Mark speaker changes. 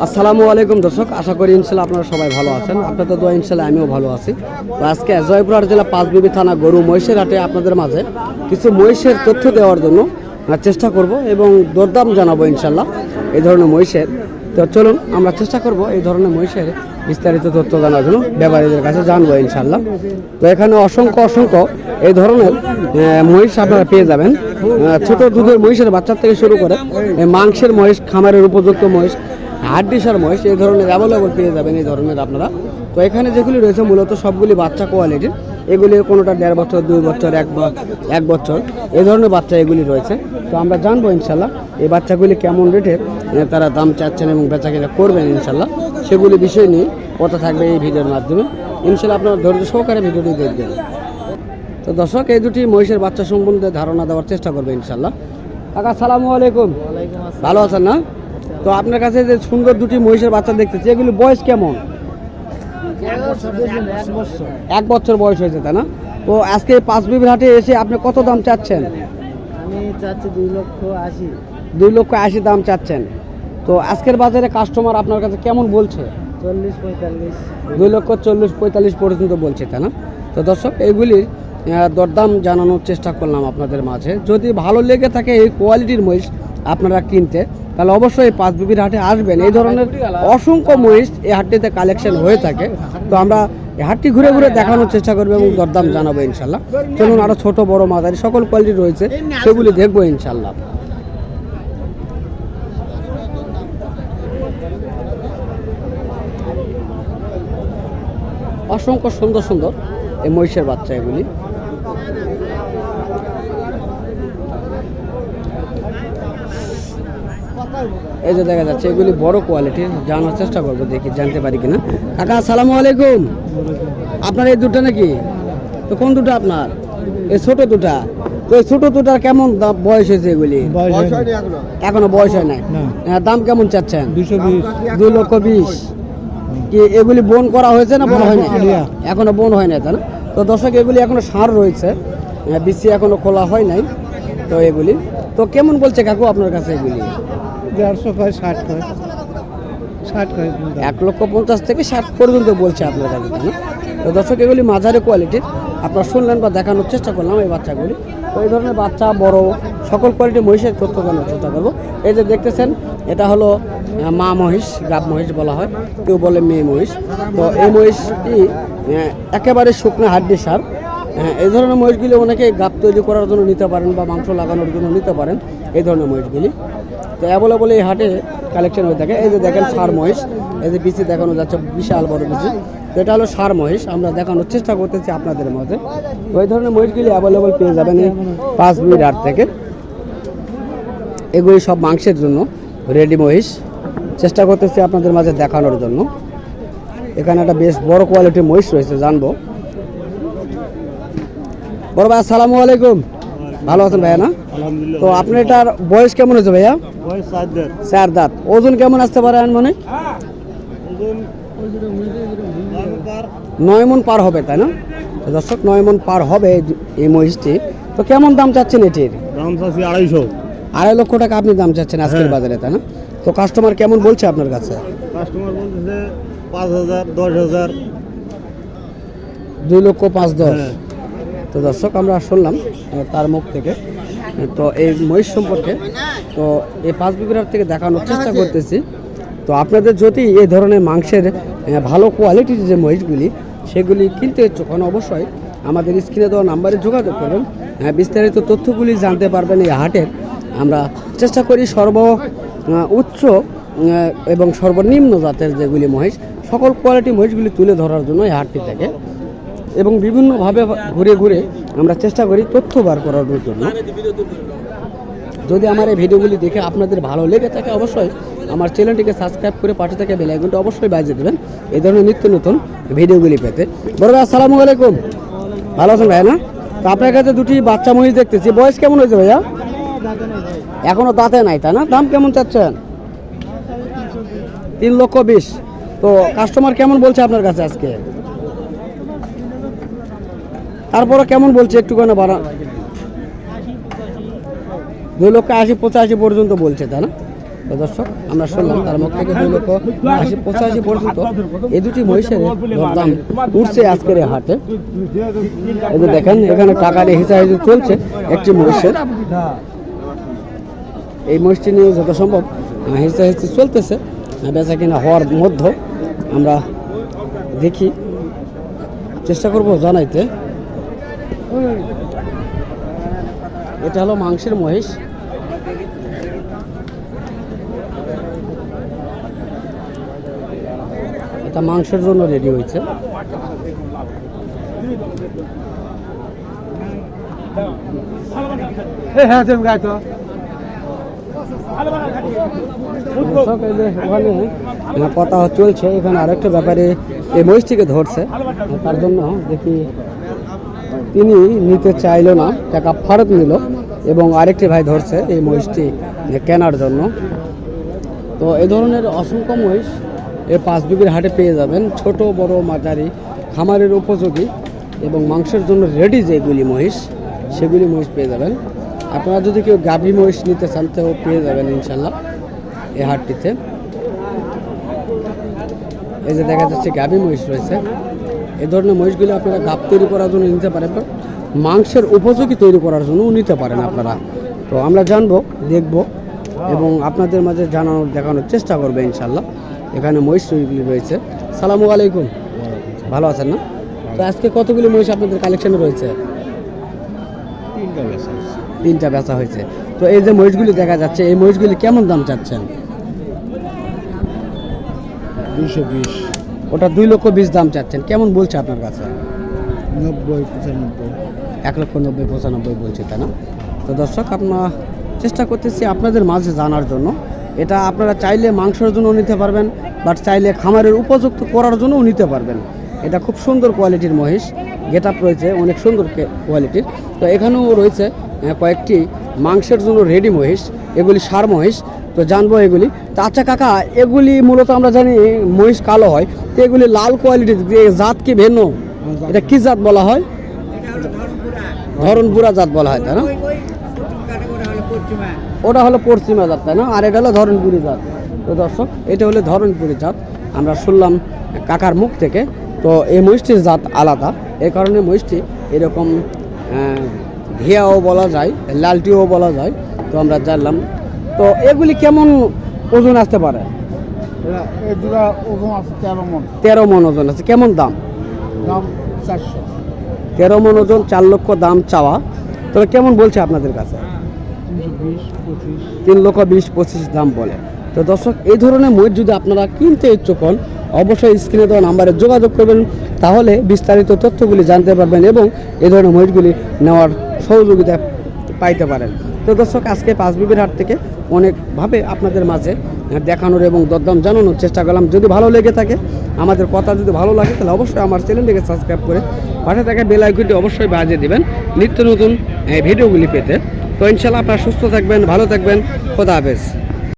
Speaker 1: আসসালামু আলাইকুম দর্শক, আশা করি ইনশাল্লাহ আপনারা সবাই ভালো আছেন। আপনাদের দোয়া ইনশাল্লাহ আমিও ভালো আছি। তো আজকে জয়পুরহাট জেলা পাঁচবিবি থানা গরু মহিষের হাটে আপনাদের মাঝে কিছু মহিষের তথ্য দেওয়ার জন্য চেষ্টা করব এবং দরদাম জানাবো ইনশাল্লাহ এই ধরনের মহিষের। তো চলুন আমরা চেষ্টা করব এই ধরনের মহিষের বিস্তারিত তথ্য জানার জন্য ব্যাপারীদের কাছে জানবো ইনশাল্লাহ। তো এখানে অসংখ্য এই ধরনের মহিষ আপনারা পেয়ে যাবেন। ছোট দুধের মহিষের বাচ্চা থেকে শুরু করে মাংসের মহিষ, খামারের উপযুক্ত মহিষ, হাড্ডিসার মহিষ এই ধরনের অ্যাভেলেবল পেয়ে যাবেন এই ধরনের আপনারা। তো এখানে যেগুলি রয়েছে মূলত সবগুলি বাচ্চা কোয়ালিটির। এগুলি কোনোটা 1.5 বছর, 2 বছর, 1 বছর এই ধরনের বাচ্চা এগুলি রয়েছে। তো আমরা জানবো ইনশাল্লাহ এই বাচ্চাগুলি কেমন রেটে তারা দাম চাচ্ছেন এবং বেচাকেনা করবেন ইনশাল্লাহ, সেগুলি বিষয় নিয়ে কথা থাকবে এই ভিডিওর মাধ্যমে। ইনশাল্লাহ আপনারা ধৈর্য সহকারে ভিডিওটি দেখবেন। তো দর্শক, এই দুটি মহিষের বাচ্চা সম্বন্ধে ধারণা দেওয়ার চেষ্টা করবে ইনশাল্লাহ। কাকা আসসালামু আলাইকুম, ভালো আছেন না? তো আপনার কাছে যে সুন্দর দুটি মহিষের বাচ্চা দেখতেছি, এগুলি বয়স কেমন? 1 বছর বয়স হয়েছে, তাই না? তো আজকে পাঁচবিবির হাটে এসে আপনি কত দাম চাচ্ছেন?
Speaker 2: আমি চাচ্ছি 2,80,000।
Speaker 1: 2,80,000 দাম চাচ্ছেন। তো আজকের বাজারে কাস্টমার আপনার কাছে কেমন বলছে?
Speaker 2: 40-45।
Speaker 1: 2,40,45 পর্যন্ত বলছে, তাই না? তো দর্শক, এইগুলির দরদাম জানানোর চেষ্টা করলাম আপনাদের মাঝে। যদি ভালো লেগে থাকে এই কোয়ালিটির মহিষ আপনারা কিনতে, তাহলে অবশ্যই এই পাঁচবিবির হাটে আসবেন। এই ধরনের অসংখ্য মহিষ এই হাটটিতে কালেকশন হয়ে থাকে। তো আমরা এই হাটটি ঘুরে ঘুরে দেখানোর চেষ্টা করবো এবং দরদাম জানাবো ইনশাল্লাহ। চলুন, আরও ছোট বড় মাঝারি সকল কোয়ালিটি রয়েছে, সেগুলি দেখবো ইনশাল্লাহ। অসংখ্য সুন্দর এই মহিষের বাচ্চা এগুলি। এই যে দেখা যাচ্ছে এগুলি বড় কোয়ালিটির, জানার চেষ্টা করবো, দেখি জানতে পারি কিনা। কাকা আসসালামু আলাইকুম, আপনার এই দুটো নাকি? তো কোন দুটো আপনার? এই ছোট দুটা। তো এই ছোট দুটার কেমন বয়স হয়েছে এগুলি? এখনো বয়স হয় নাই। দাম কেমন চাচ্ছেন? 2,20,000। কি এগুলি বোন করা হয়েছে না বোন হয়নি? এখনো বোন হয় নাই, তাই না? তো দর্শক, এগুলি এখনো ষাঁড় রয়েছে, বিসি এখনো খোলা হয় নাই। তো এগুলি তো কেমন বলছে কাকু আপনার কাছে? এগুলি
Speaker 2: 150
Speaker 1: 1,50,000 থেকে 60 পর্যন্ত বলছে আপনার কাছে, তাই না? তো দর্শক, এগুলি মাঝারি কোয়ালিটির আপনারা শুনলেন বা দেখানোর চেষ্টা করলাম এই বাচ্চাগুলি। তো এই ধরনের বাচ্চা বড় সকল কোয়ালিটির মহিষের তথ্য জানার চেষ্টা করবো। এই যে দেখতেছেন, এটা হলো মা মহিষ, গাব মহিষ বলা হয়, কেউ বলে মেয়ে মহিষ। তো এই মহিষটি একেবারে শুকনো হাড্ডি সার। এই ধরনের মহিষগুলি অনেকে গাব তৈরি করার জন্য নিতে পারেন বা মাংস লাগানোর জন্য নিতে পারেন এই ধরনের মহিষগুলি। তো অ্যাভেলেবল এই হাটে কালেকশন হয়ে থাকে। এই যে দেখেন ষাঁড় মহিষ, এই যে বিচি দেখানো যাচ্ছে, বিশাল বড় বিচি। তো এটা হলো ষাঁড় মহিষ, আমরা দেখানোর চেষ্টা করতেছি আপনাদের মধ্যে। তো এই ধরনের মহিষগুলি অ্যাভেলেবল পেয়ে যাবেন এই পাঁচবিবির হাট থেকে। এগুলি সব মাংসের জন্য রেডি মহিষ, চেষ্টা করতেছি আপনাদের মাঝে দেখানোর জন্য। এখানে একটা বেশ বড় কোয়ালিটির মহিষ রয়েছে, জানবো। বড় ভাই আসসালামু আলাইকুম, ভালো আছেন ভাইয়া না? তো আপনার এটার বয়স কেমন হয়েছে ভাইয়া? 4 দাঁত। ওজন কেমন আসতে পারে মানে? 9 মণ পার হবে, তাই না? দর্শক, 9 মণ পার হবে এই মহিষটি। তো কেমন দাম চাচ্ছেন এটির?
Speaker 2: দাম চাচ্ছি 2,50,000।
Speaker 1: 2.5 লক্ষ টাকা আপনি দাম চাচ্ছেন আজকের বাজারে, তাই না? তো কাস্টমার কেমন বলছে আপনার কাছে?
Speaker 2: কাস্টমার বলতেছে 5,000, 10,000।
Speaker 1: 2,05,10,000। তো দর্শক, আমরা শুনলাম তার মুখ থেকে। তো এই মহিষ সম্পর্কে তো এই পাঁচবিবির হাট থেকে দেখানোর চেষ্টা করতেছি। তো আপনাদের যদি এই ধরনের মাংসের ভালো কোয়ালিটির যে মহিষগুলি সেগুলি কিনতে ইচ্ছুক হন, অবশ্যই আমাদের স্ক্রিনে দেওয়া নাম্বারে যোগাযোগ করবেন। বিস্তারিত তথ্যগুলি জানতে পারবেন এই হাটের। আমরা চেষ্টা করি উচ্চ এবং সর্বনিম্ন জাতের যেগুলি মহিষ, সকল কোয়ালিটি মহিষগুলি তুলে ধরার জন্য এই হাটটি থেকে, এবং বিভিন্নভাবে ঘুরে ঘুরে আমরা চেষ্টা করি তথ্য বার করার জন্য। যদি আমার এই ভিডিওগুলি দেখে আপনাদের ভালো লেগে থাকে, অবশ্যই আমার চ্যানেলটিকে সাবস্ক্রাইব করে পাশে থেকে বেল আইকনটা অবশ্যই বাজিয়ে দেবেন এই ধরনের নিত্য নতুন ভিডিওগুলি পেতে। বড় ভাই আসসালামু আলাইকুম, ভালো আছেন ভাই না? তো আপনার কাছে দুটি বাচ্চা মহিষ দেখতেছি, বয়স কেমন হয়েছে ভাইয়া? এখনো দাঁতে নাই, তাই না? দাম কেমন চাচ্ছেন? 3,20,000। তো কাস্টমার কেমন বলছে আপনার কাছে আজকে? তারপরে কেমন বলছে একটুখানি বাড়া? 2,80,000, 85,000 পর্যন্ত বলছে, তাই না? তো দর্শক আমরা শুনলাম তার মুখ থেকে 2,85,000 পর্যন্ত এই দুটি মহিষের দাম উঠছে আজকের এই হাটে। এই যে দেখেন এখানে টাকা দিয়ে হিসাবে চলছে একটি মহিষের। এই মহিষটি নিয়ে যত সম্ভব হিসাবে চলতেছে, বেচা কিনা হওয়ার মধ্যে আমরা দেখি, চেষ্টা করব জানাইতে। এটা হলো মাংসের মহিষ। এটা মাংসের জন্য রেডি হয়েছে। কথা চলছে এখানে আরেকটা ব্যাপারে এই মহিষটিকে ধরছে, তার জন্য দেখি তিনি নিতে চাইলো না, টাকা ফেরত নিল এবং আরেকটি ভাই ধরছে এই মহিষটি কেনার জন্য। তো এই ধরনের অসংখ্য মহিষ এই 5 বিঘির হাটে পেয়ে যাবেন, ছোট বড় মাঝারি খামারের উপযোগী এবং মাংসের জন্য রেডি যেগুলি মহিষ সেগুলি মহিষ পেয়ে যাবেন। আপনারা যদি কেউ গাভী মহিষ নিতে চান তো পেয়ে যাবেন ইনশাল্লাহ এই হাটটিতে। এই যে দেখা যাচ্ছে গাভী মহিষ রয়েছে। এই ধরনের মহিষগুলি আপনারা গাভ তৈরি করার জন্য নিতে পারেন, মাংসের উপযোগী তৈরি করার জন্য নিতে পারেন আপনারা। তো আমরা জানবো, দেখব এবং আপনাদের মাঝে জানানোর দেখানোর চেষ্টা করবে ইনশাল্লাহ। এখানে মহিষ রয়েছে। সালামু আলাইকুম, ভালো আছেন না? তো আজকে কতগুলি মহিষ আপনাদের কালেকশনে রয়েছে? 3টা বেচা হয়েছে। তো এই যে মহিষগুলি দেখা যাচ্ছে, এই মহিষগুলি কেমন দাম চাচ্ছেন?
Speaker 2: 220,
Speaker 1: ওটা 2,20,000 দাম চাচ্ছেন, কেমন বলছে আপনার কাছে?
Speaker 2: 90, 95,
Speaker 1: 1,90,95 বলছে, তাই না? তো দর্শক আমরা চেষ্টা করতেছি আপনাদের মাঝে জানার জন্য। এটা আপনারা চাইলে মাংসের জন্য নিতে পারবেন, বাট চাইলে খামারের উপযুক্ত করার জন্যও নিতে পারবেন। এটা খুব সুন্দর কোয়ালিটির মহিষ, গেট আপ রয়েছে অনেক সুন্দর কোয়ালিটির। তো এখানেও রয়েছে কয়েকটি মাংসের জন্য রেডি মহিষ, এগুলি সার মহিষ। তো জানবো এগুলি। তো আচ্ছা কাকা, এগুলি মূলত আমরা জানি মহিষ কালো হয়, তো এগুলি লাল কোয়ালিটির, জাত কি ভিন্ন? এটা কি জাত বলা হয়? ধরনপুরা জাত বলা হয়, তাই না? ওটা হলো পশ্চিমা জাত, তাই না? আর এটা হলো ধরনপুরি জাত। তো দর্শক এটা হলো ধরনপুরি জাত, আমরা শুনলাম কাকার মুখ থেকে। তো এই মহিষটির জাত আলাদা, এই কারণে মহিষটি এরকম ঘিয়াও বলা যায়, লালটিও বলা যায়। তো আমরা জানলাম। তো এগুলি কেমন ওজন আসতে পারে?
Speaker 2: ওজন আছে 13 মণ।
Speaker 1: 13 মণ ওজন আছে। কেমন দাম?
Speaker 2: দাম 400।
Speaker 1: 13 মণ ওজন, 4 লক্ষ দাম চাওয়া। তবে কেমন বলছে আপনাদের কাছে? 3,20,25 দাম বলে। তো দর্শক এই ধরনের মহিষ যদি আপনারা কিনতে ইচ্ছুক হন, অবশ্যই স্ক্রিনে দেওয়া নাম্বারে যোগাযোগ করবেন, তাহলে বিস্তারিত তথ্যগুলি জানতে পারবেন এবং এই ধরনের মহিষগুলি নেওয়ার সহযোগিতা পাইতে পারেন। তো দর্শক আজকে 5 বিবির হাট থেকে অনেকভাবে আপনাদের মাঝে দেখানোর এবং দরদাম জানানোর চেষ্টা করলাম। যদি ভালো লেগে থাকে, আমাদের কথা যদি ভালো লাগে, তাহলে অবশ্যই আমার চ্যানেলটিকে সাবস্ক্রাইব করে পাশে থাকা বেল আইকনটি অবশ্যই বাজিয়ে দিবেন নিত্য নতুন ভিডিওগুলি পেতে। তো ইনশাল্লাহ আপনারা সুস্থ থাকবেন, ভালো থাকবেন। খোদা হাফেজ।